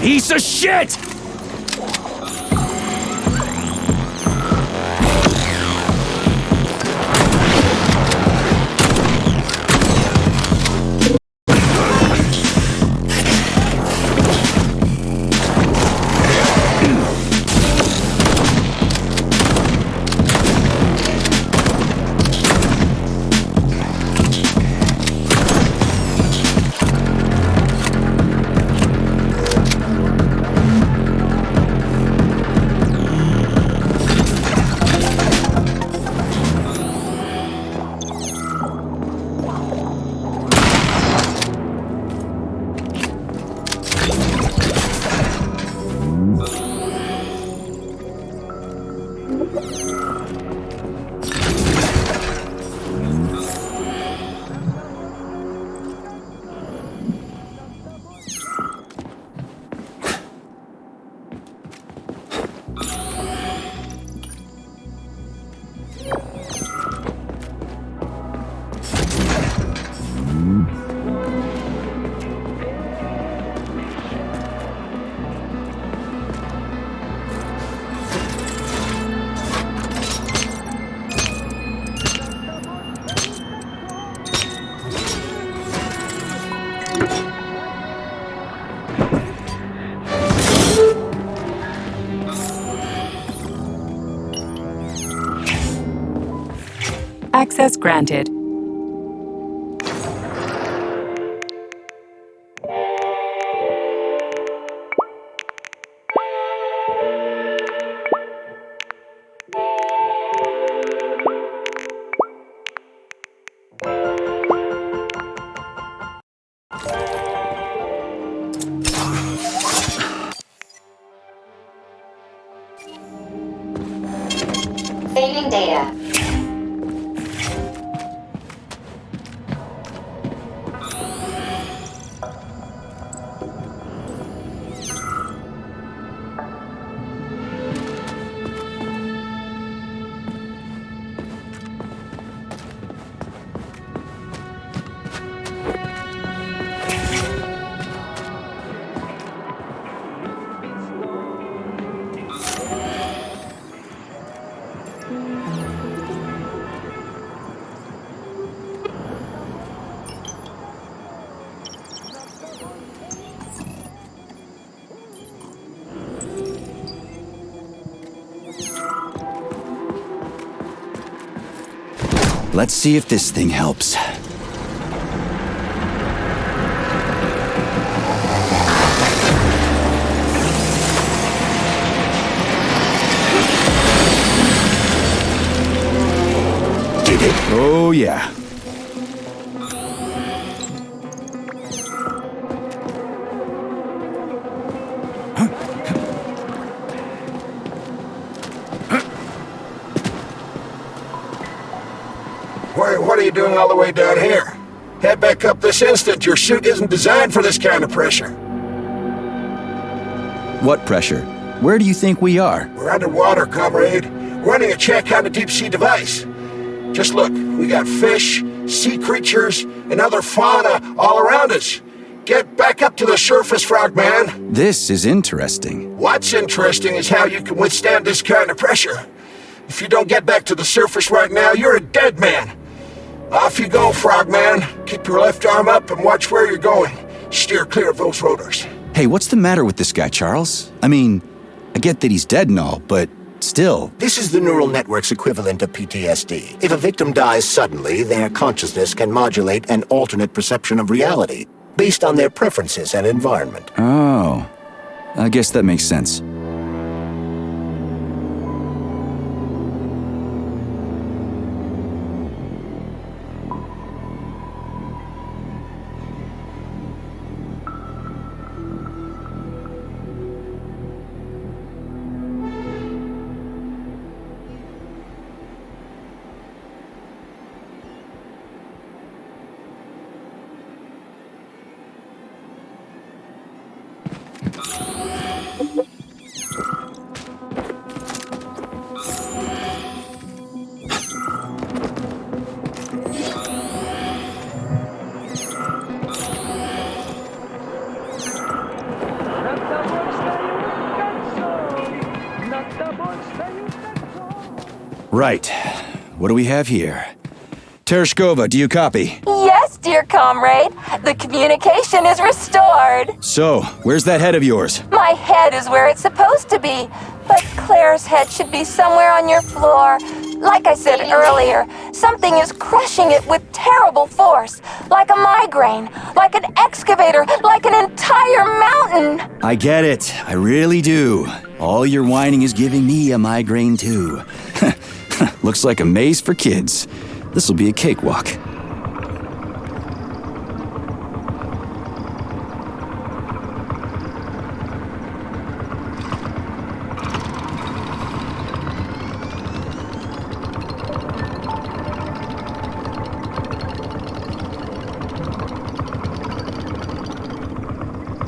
Piece of shit! Access granted. Saving data. Let's see if this thing helps. Oh, yeah. What are you doing all the way down here? Head back up this instant. Your suit isn't designed for this kind of pressure. What pressure? Where do you think we are? We're underwater, comrade. Running a check on a deep-sea device. Just look, we got fish, sea creatures, and other fauna all around us. Get back up to the surface, Frogman. This is interesting. What's interesting is how you can withstand this kind of pressure. If you don't get back to the surface right now, you're a dead man. Off you go, Frogman. Keep your left arm up and watch where you're going. Steer clear of those rotors. Hey, what's the matter with this guy, Charles? I mean, I get that he's dead and all, but still. This is the neural network's equivalent of PTSD. If a victim dies suddenly, their consciousness can modulate an alternate perception of reality based on their preferences and environment. Oh, I guess that makes sense. Right. What do we have here? Tereshkova, do you copy? Yes, dear comrade. The communication is restored. So, where's that head of yours? My head is where it's supposed to be, but Claire's head should be somewhere on your floor. Like I said earlier, something is crushing it with terrible force. Like a migraine, like an excavator, like an entire mountain. I get it. I really do. All your whining is giving me a migraine too. Looks like a maze for kids. This'll be a cakewalk.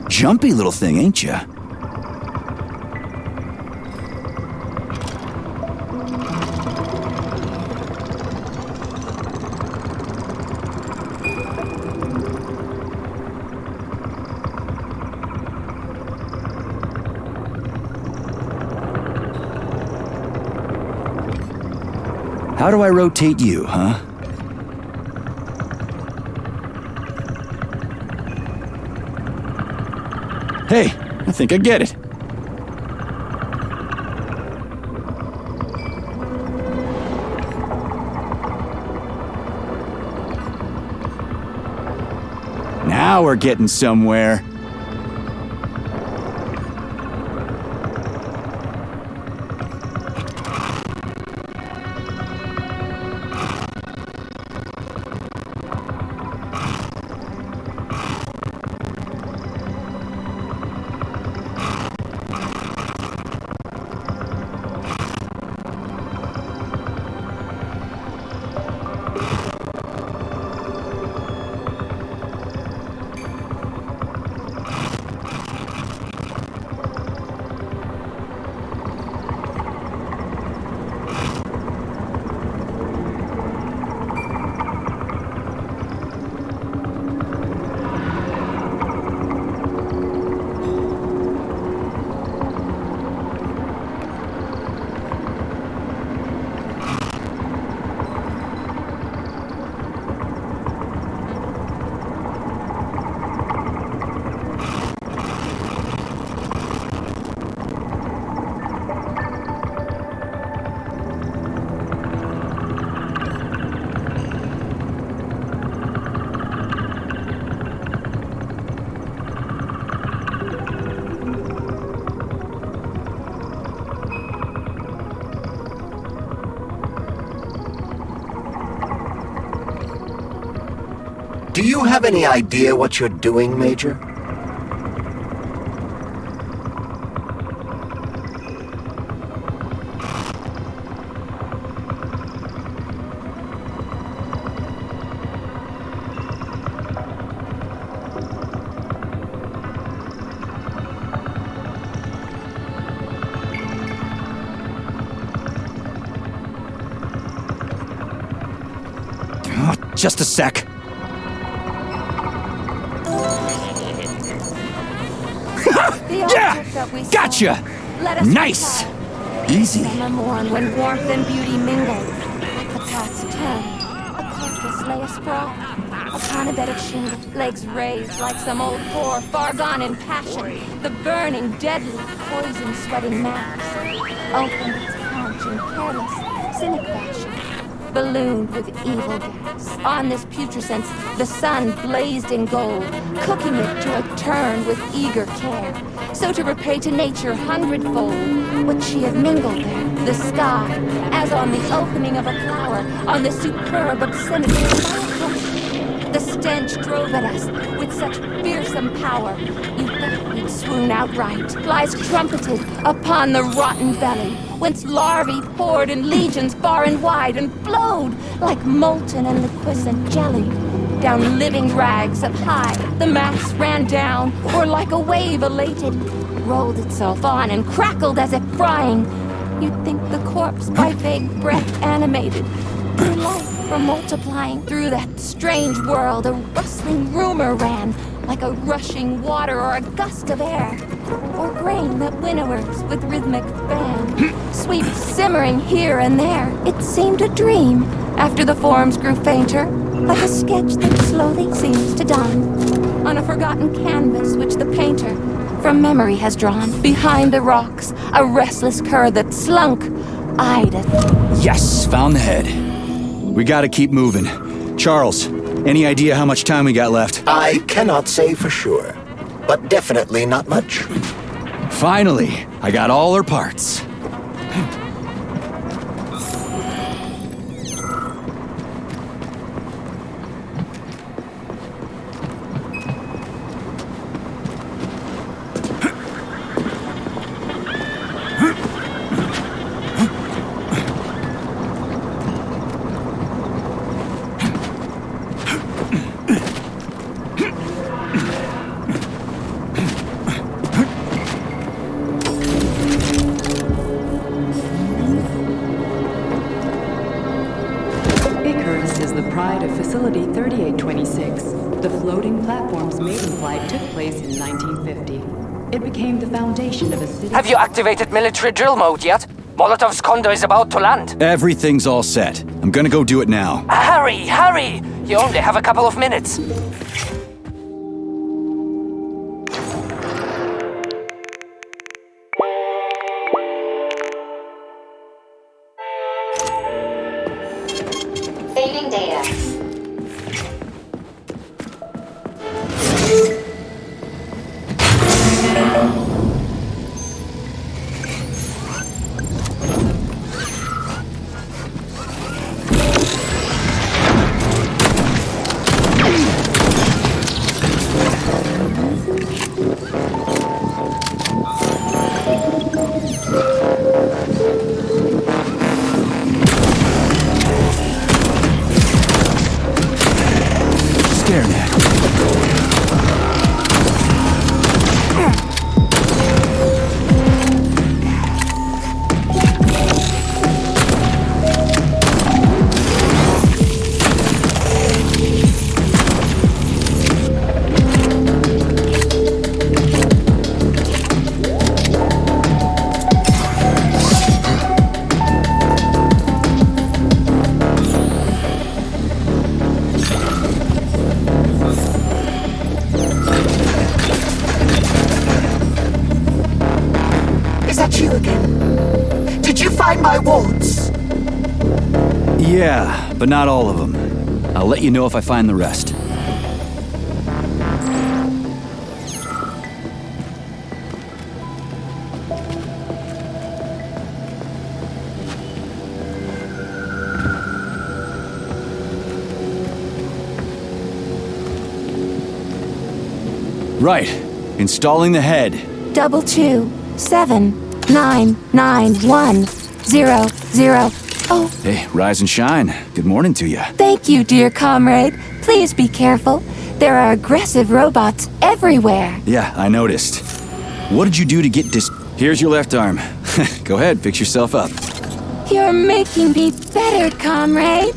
Jumpy little thing, ain't ya? How do I rotate you, huh? Hey, I think I get it. Now we're getting somewhere. Do you have any idea what you're doing, Major? Just a sec. Yeah! Gotcha! Nice! Easy. Summer morn when warmth and beauty mingle, like the paths turn, a carcass lay asprawl upon a bed of shingle, legs raised like some old whore far gone in passion. The burning, deadly, poison-sweating mass opened its paunch in careless, cynic fashion, ballooned with evil gas. On this putrescence, the sun blazed in gold, cooking it to a turn with eager care, so to repay to nature hundredfold what she had mingled there. The sky, as on the opening of a flower, on the superb obscenity of fire. The stench drove at us with such fearsome power, you thought we'd swoon outright. Lies trumpeted upon the rotten belly, whence larvae poured in legions far and wide, and flowed like molten and liquescent jelly. Down living rags up high, the mass ran down, or like a wave elated, rolled itself on and crackled as if frying. You'd think the corpse by vague breath animated, grew life from multiplying. Through that strange world a rustling rumor ran, like a rushing water or a gust of air, or grain that winnowers with rhythmic fan sweeps simmering here and there. It seemed a dream after the forms grew fainter, like a sketch that slowly seems to dawn on a forgotten canvas which the painter from memory has drawn. Behind the rocks, a restless cur that slunk eyed us. Yes, found the head. We gotta keep moving. Charles, any idea how much time we got left? I cannot say for sure, but definitely not much. Finally, I got all her parts. Pride of Facility 3826. The floating platform's maiden flight took place in 1950. It became the foundation of a city... Have you activated military drill mode yet? Molotov's Condor is about to land. Everything's all set. I'm gonna go do it now. Hurry, hurry! You only have a couple of minutes. Saving data. You again. Did you find my wounds? Yeah, but not all of them. I'll let you know if I find the rest. Right. Installing the head. 227991000. Oh, Hey, rise and shine. Good morning to you. thank you, dear comrade. Please be careful. There are aggressive robots everywhere. Yeah, I noticed. What did you do to get dis... Here's your left arm. Go ahead, fix yourself up. You're making me better, comrade.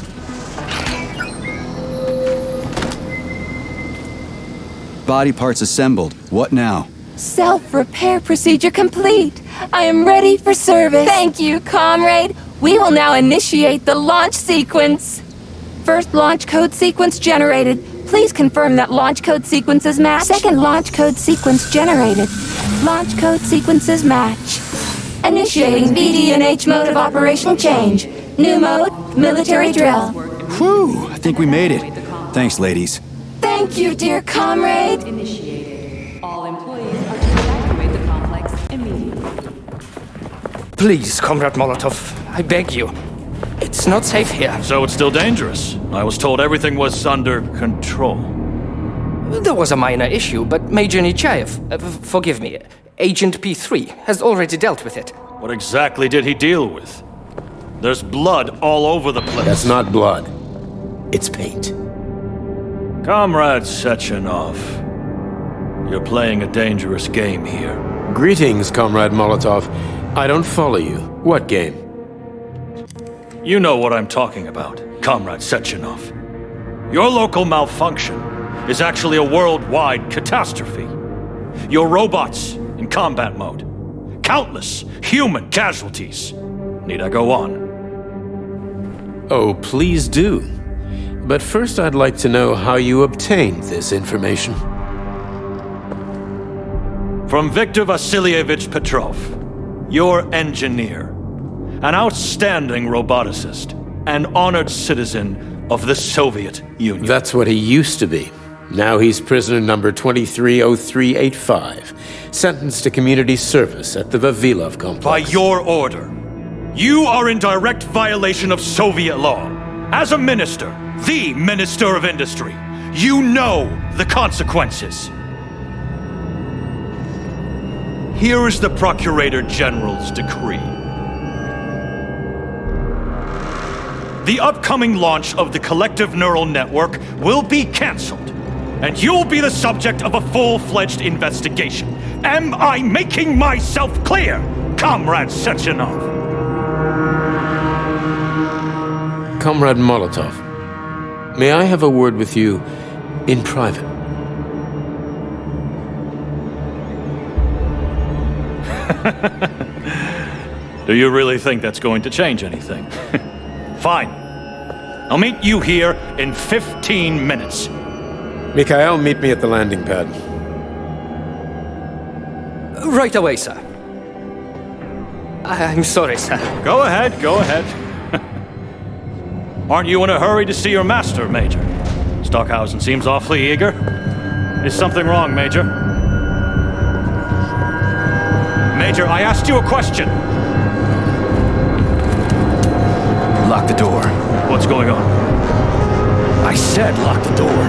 Body parts assembled. What now? Self-repair procedure complete. I am ready for service. Thank you, comrade. We will now initiate the launch sequence. First launch code sequence generated. Please confirm that launch code sequences match. Second launch code sequence generated. Launch code sequences match. Initiating BD&H mode of operation change. New mode, military drill. Whew, I think we made it. Thanks, ladies. Thank you, dear comrade. Initiated. All employees are to evacuate the complex immediately. Please, Comrade Molotov, I beg you. It's not safe here. So it's still dangerous. I was told everything was under control. There was a minor issue, but Major Nechayev, forgive me, Agent P3, has already dealt with it. What exactly did he deal with? There's blood all over the place. That's not blood. It's paint. Comrade Sechenov, you're playing a dangerous game here. Greetings, Comrade Molotov. I don't follow you. What game? You know what I'm talking about, Comrade Sechenov. Your local malfunction is actually a worldwide catastrophe. Your robots in combat mode. Countless human casualties. Need I go on? Oh, please do. But first I'd like to know how you obtained this information. From Viktor Vasilievich Petrov, your engineer. An outstanding roboticist, an honored citizen of the Soviet Union. That's what he used to be. Now he's prisoner number 230385, sentenced to community service at the Vavilov complex. By your order, you are in direct violation of Soviet law. As a minister, the Minister of Industry, you know the consequences. Here is the Procurator General's decree. The upcoming launch of the Collective Neural Network will be cancelled, and you'll be the subject of a full-fledged investigation. Am I making myself clear, Comrade Sechenov? Comrade Molotov, may I have a word with you in private? Do you really think that's going to change anything? Fine. I'll meet you here in 15 minutes. Mikhail, meet me at the landing pad. Right away, sir. I'm sorry, sir. Go ahead, go ahead. Aren't you in a hurry to see your master, Major? Stockhausen seems awfully eager. Is something wrong, Major? Major, I asked you a question. Lock the door. What's going on? I said lock the door.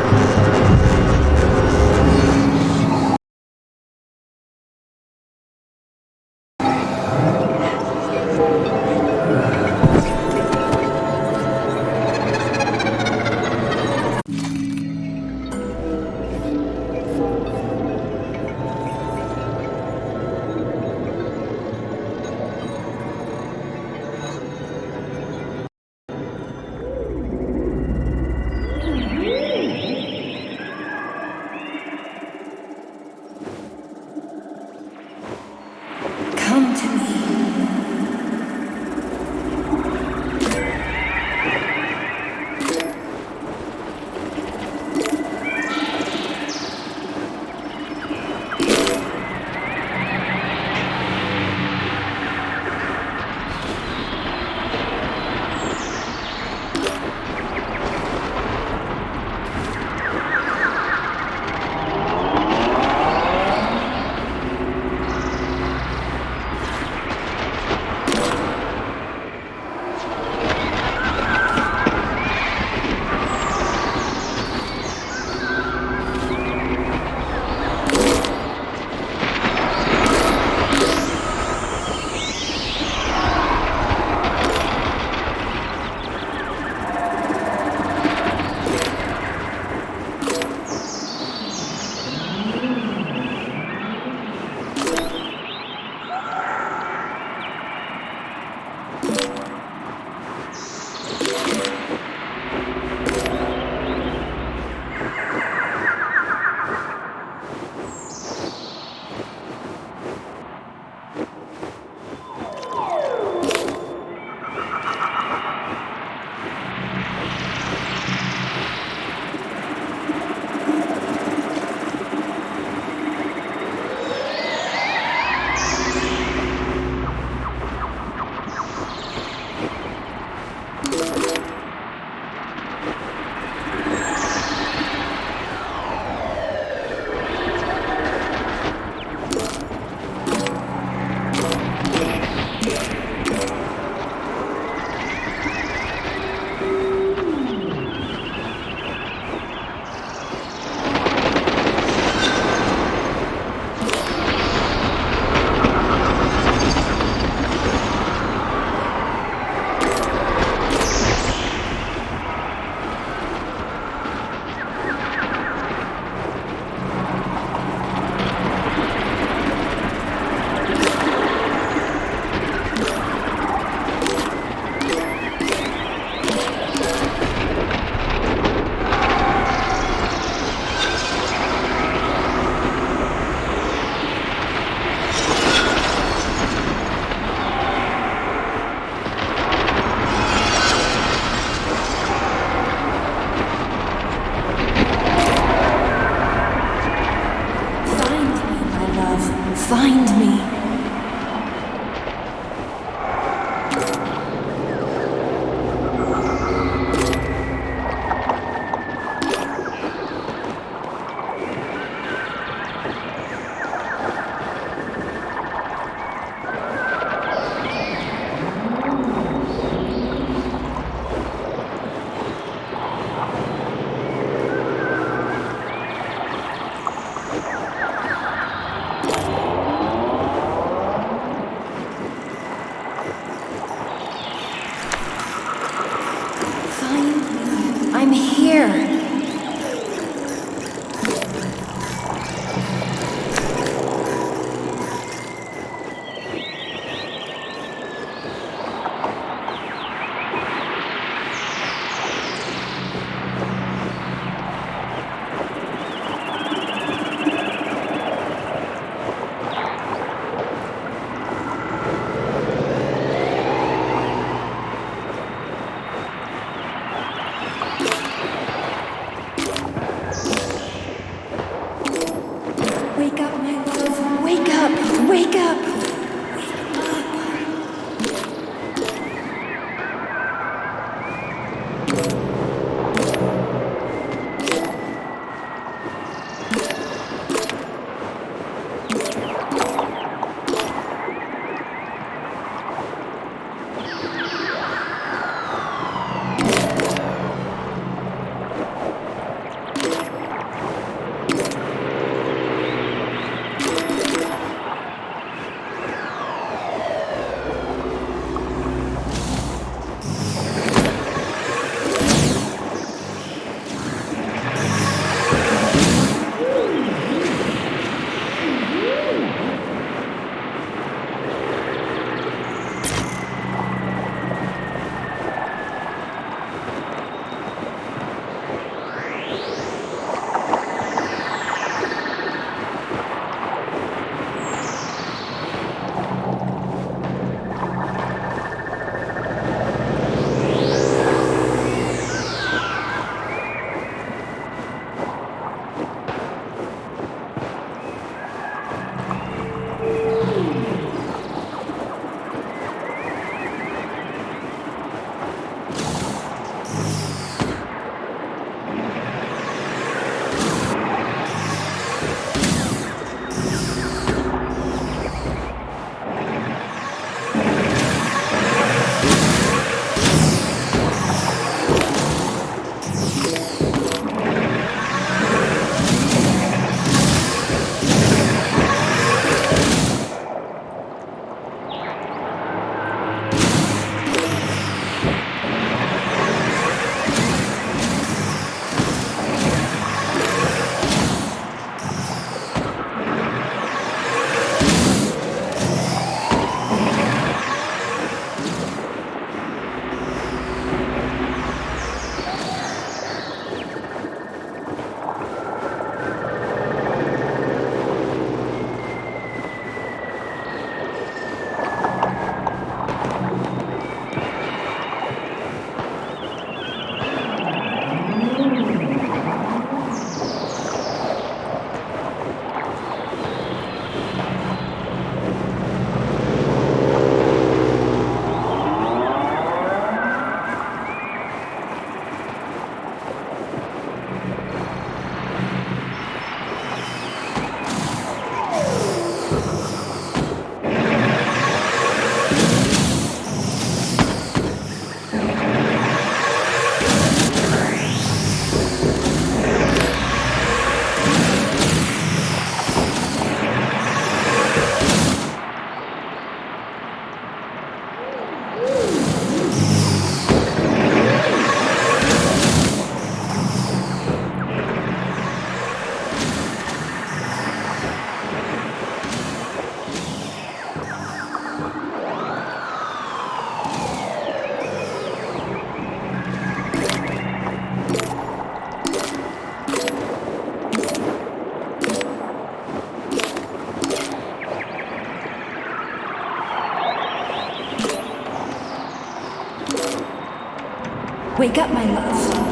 Wake up, my love.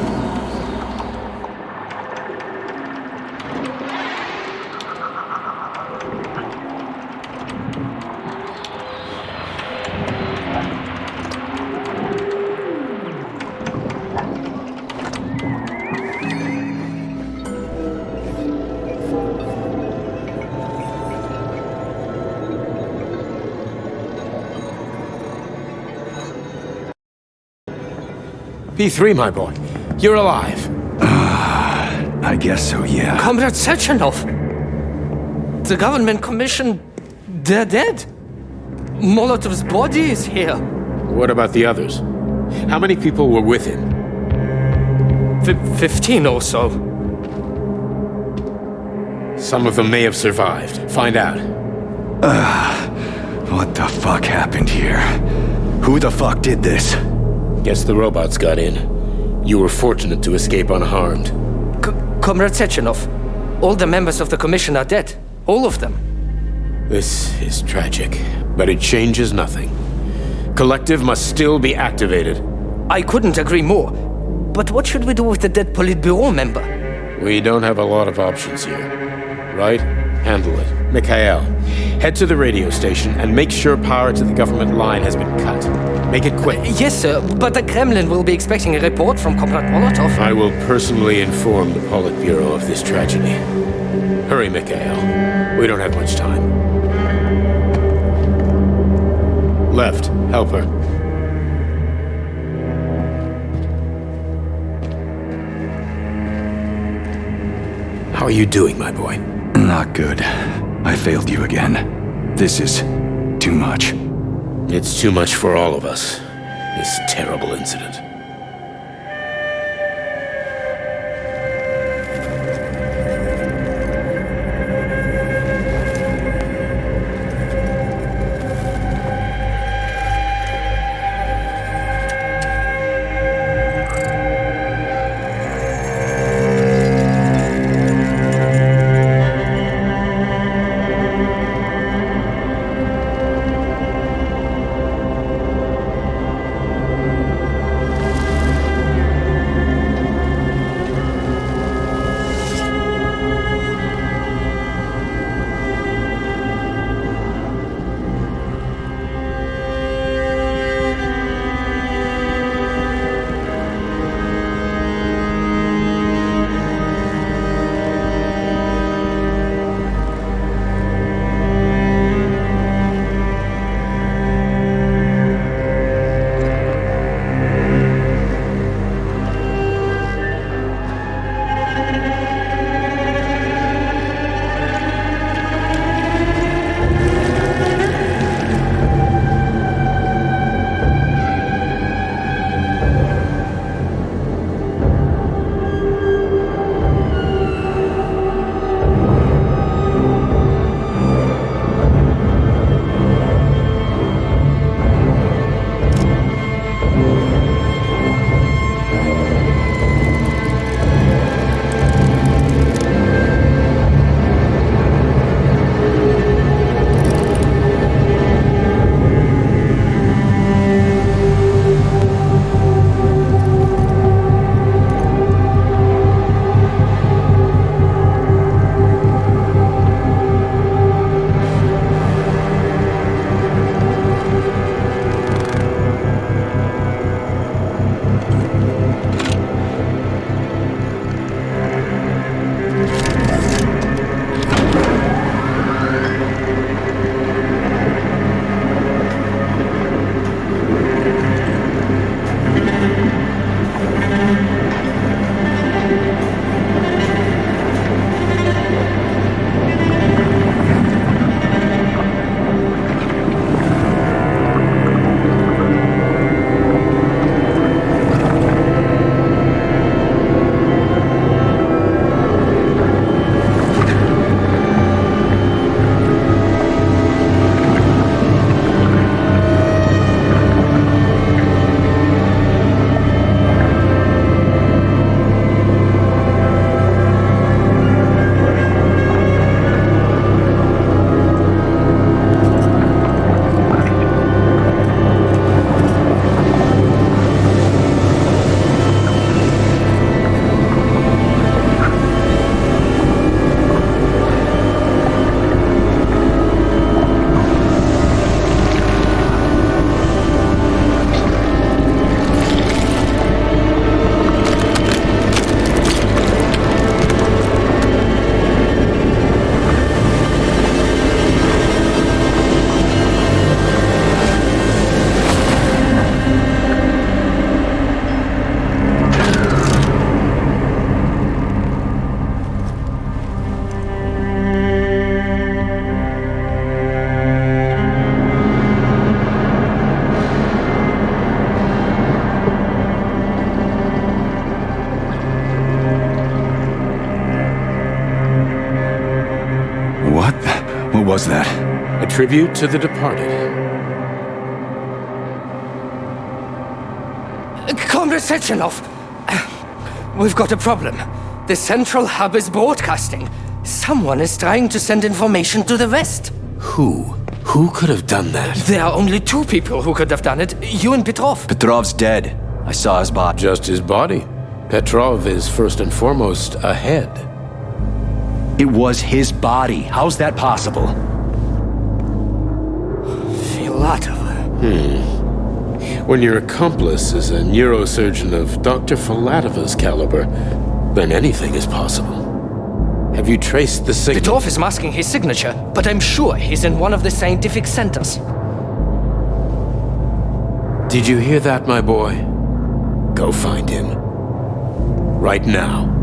P3, my boy. You're alive. I guess so, yeah. Comrade Sechenov! The government commission... they're dead. Molotov's body is here. What about the others? How many people were with him? 15 or so. Some of them may have survived. Find out. What the fuck happened here? Who the fuck did this? Guess the robots got in. You were fortunate to escape unharmed. Comrade Sechenov, all the members of the commission are dead. All of them. This is tragic, but it changes nothing. Collective must still be activated. I couldn't agree more. But what should we do with the dead Politburo member? We don't have a lot of options here. Right? Handle it. Mikhail, head to the radio station and make sure power to the government line has been cut. Make it quick. Yes, sir, but the Kremlin will be expecting a report from Comrade Molotov. I will personally inform the Politburo of this tragedy. Hurry, Mikhail. We don't have much time. Left, help her. How are you doing, my boy? Not good. I failed you again. This is too much. It's too much for all of us. This terrible incident. was that? A tribute to the departed. Comrade Sechenov! We've got a problem. The central hub is broadcasting. Someone is trying to send information to the west. Who? Who could have done that? There are only two people who could have done it. You and Petrov. Petrov's dead. I saw his body. Just his body. Petrov is first and foremost a head. It was his body. How's that possible? Filatov. When your accomplice is a neurosurgeon of Dr. Filatova's caliber, then anything is possible. Have you traced the signal? Petrov is masking his signature, but I'm sure he's in one of the scientific centers. Did you hear that, my boy? Go find him. Right now.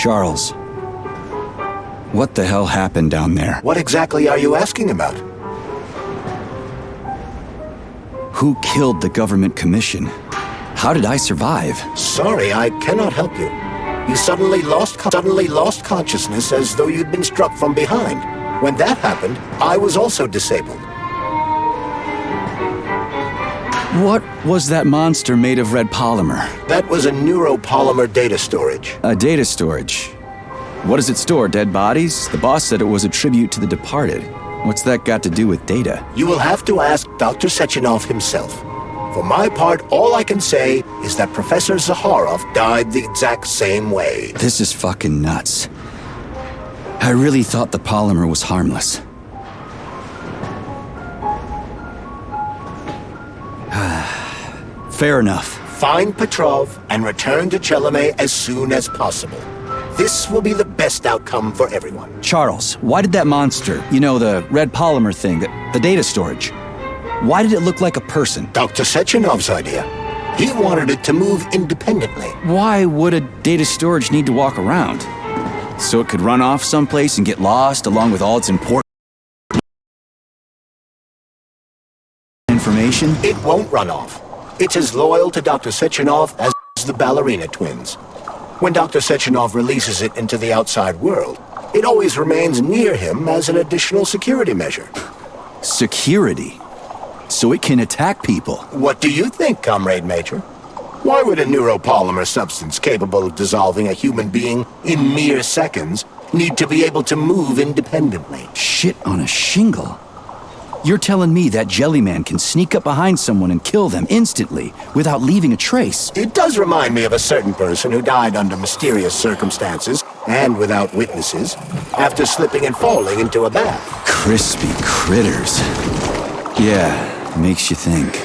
Charles, what the hell happened down there? What exactly are you asking about? Who killed the government commission? How did I survive? Sorry, I cannot help you. You suddenly lost consciousness as though you'd been struck from behind. When that happened, I was also disabled. What was that monster made of red polymer? That was a neuropolymer data storage. A data storage. What does it store, dead bodies? The boss said it was a tribute to the departed. What's that got to do with data? You will have to ask Dr. Sechenov himself. For my part, all I can say is that Professor Zaharov died the exact same way. This is fucking nuts. I really thought the polymer was harmless. Fair enough. Find Petrov and return to Chelome as soon as possible. This will be the best outcome for everyone. Charles, why did that monster, you know, the red polymer thing, the data storage, why did it look like a person? Dr. Sechenov's idea. He wanted it to move independently. Why would a data storage need to walk around? So it could run off someplace and get lost along with all its important information? It won't run off. It's as loyal to Dr. Sechenov as the ballerina twins. When Dr. Sechenov releases it into the outside world, it always remains near him as an additional security measure. Security? So it can attack people? What do you think, Comrade Major? Why would a neuropolymer substance capable of dissolving a human being in mere seconds need to be able to move independently? Shit on a shingle? You're telling me that Jellyman can sneak up behind someone and kill them instantly without leaving a trace? It does remind me of a certain person who died under mysterious circumstances and without witnesses after slipping and falling into a bath. Crispy critters. Yeah, makes you think.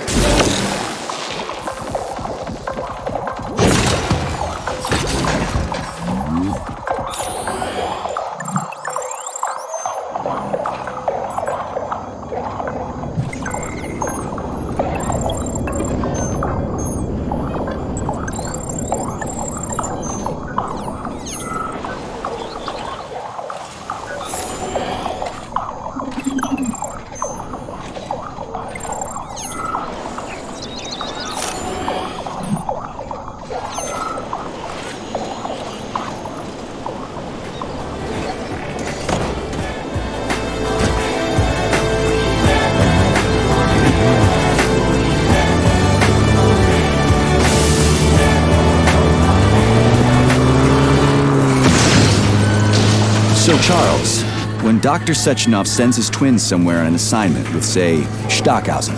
So, Charles, when Dr. Sechenov sends his twins somewhere on an assignment with, say, Stockhausen,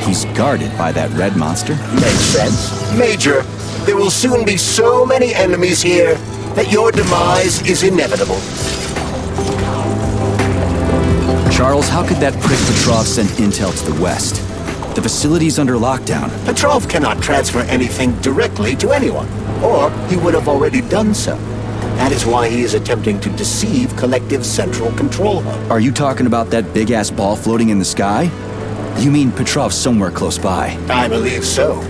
he's guarded by that red monster? Makes sense. Major, there will soon be so many enemies here that your demise is inevitable. Charles, how could that prick Petrov send intel to the west? The facility's under lockdown. Petrov cannot transfer anything directly to anyone, or he would have already done so. That is why he is attempting to deceive Collective's central control hub. Are you talking about that big-ass ball floating in the sky? You mean Petrov's somewhere close by? I believe so.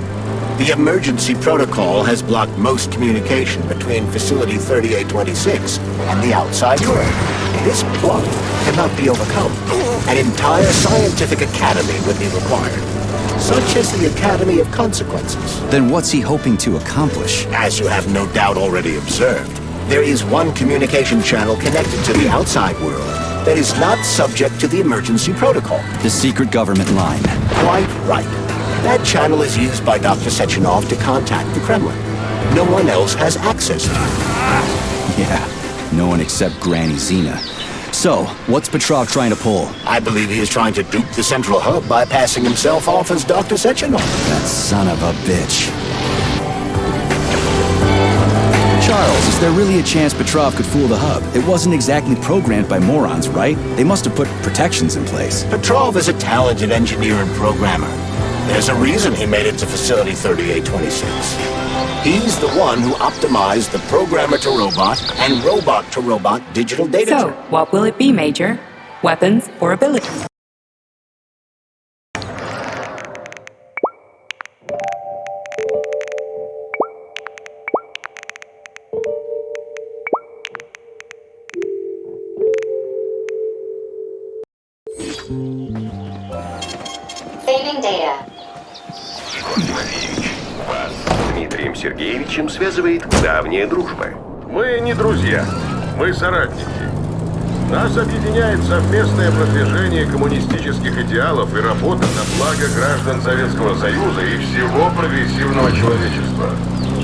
The emergency protocol has blocked most communication between Facility 3826 and the outside world. This block cannot be overcome. An entire scientific academy would be required, such as the Academy of Consequences. Then what's he hoping to accomplish? As you have no doubt already observed, there is one communication channel connected to the outside world that is not subject to the emergency protocol. The secret government line. Quite right. That channel is used by Dr. Sechenov to contact the Kremlin. No one else has access to it. Yeah, no one except Granny Xena. So, what's Petrov trying to pull? I believe he is trying to dupe the central hub by passing himself off as Dr. Sechenov. That son of a bitch. Charles, is there really a chance Petrov could fool the hub? It wasn't exactly programmed by morons, right? They must have put protections in place. Petrov is a talented engineer and programmer. There's a reason he made it to Facility 3826. He's the one who optimized the programmer-to-robot and robot-to-robot digital data. So, what will it be, Major? Weapons or abilities? Saving data. Вас с Дмитрием Сергеевичем связывает давняя дружба. Мы не друзья, мы соратники. Нас объединяет совместное продвижение коммунистических идеалов и работа на благо граждан Советского Союза и всего прогрессивного человечества.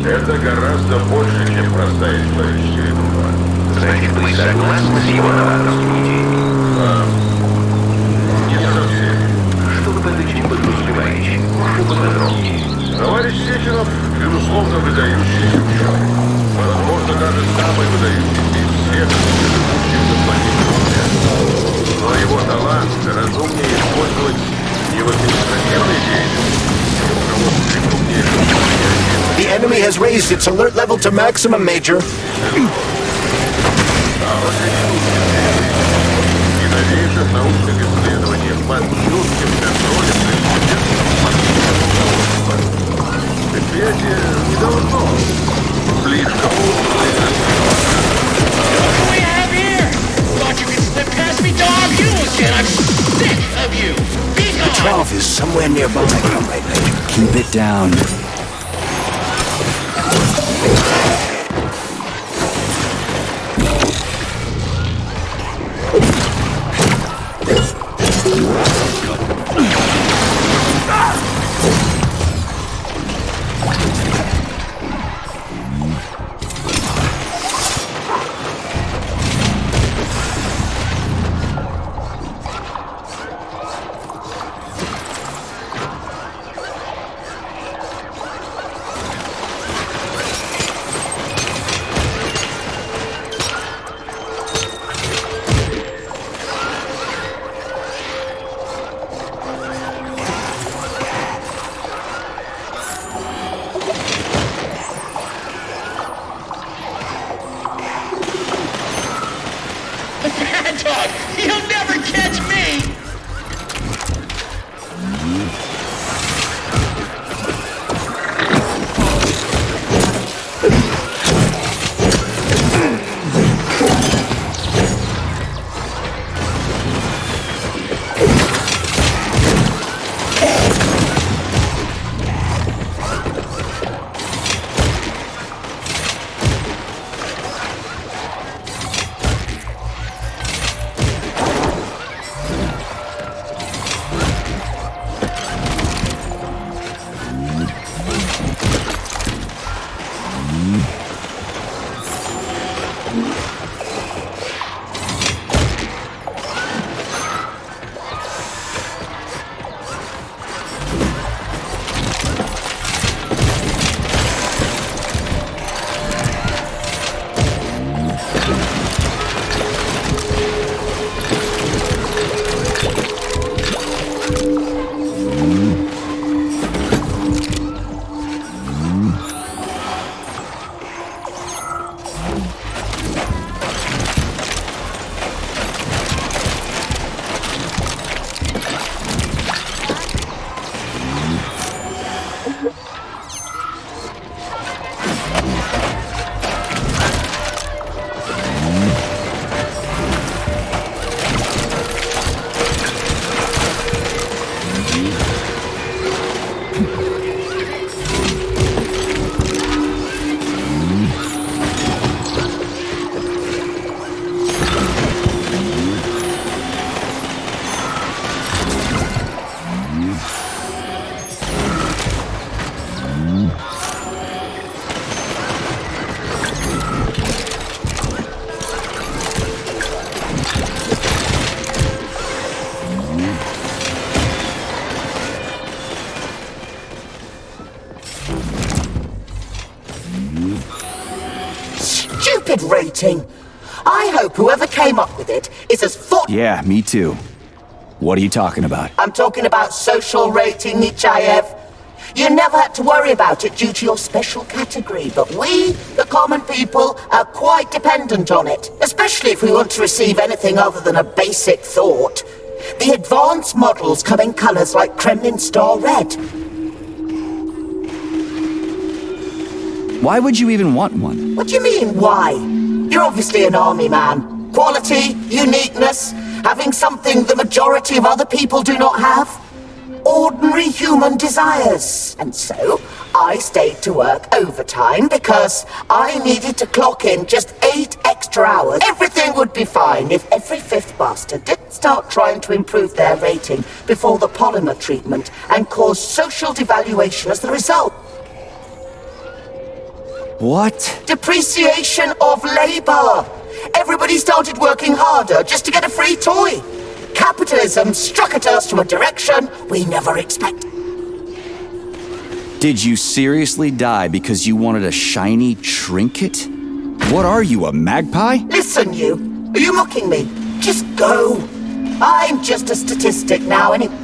Это гораздо больше, чем простая человеческая дружба. Значит, вы согласны с его новаторскими идеями? Не совсем. Что вы под этим подразумеваете? Что поподробнее? Товарищ Сеченов, безусловно, выдающийся ученый. Возможно, даже самый выдающийся из всех живущих на планете. Но его талант разумнее использовать не в административной деятельности, а в руководстве крупнейших предприятий. The enemy has raised its alert level to maximum, Major. И новейших научных исследованиях под чутким контролем предприятие не должно слишком Petrov is somewhere nearby, Comrade Major. Keep it down. stupid rating. I hope whoever came up with it is as Yeah, me too. What are you talking about? I'm talking about social rating, Nichayev. You never had to worry about it due to your special category, but we, the common people, are quite dependent on it, especially if we want to receive anything other than a basic thought. The advanced models come in colors like Kremlin Star Red. Why would you even want one? What do you mean, why? You're obviously an army man. Quality, uniqueness, having something the majority of other people do not have. Ordinary human desires. And so, I stayed to work overtime because I needed to clock in just 8 extra hours. Everything would be fine if every fifth bastard didn't start trying to improve their rating before the polymer treatment and cause social devaluation as the result. What? Depreciation of labor. Everybody started working harder just to get a free toy. Capitalism struck at us from a direction we never expected. Did you seriously die because you wanted a shiny trinket? What are you, a magpie? Listen, you. Are you mocking me? Just go. I'm just a statistic now, anyway.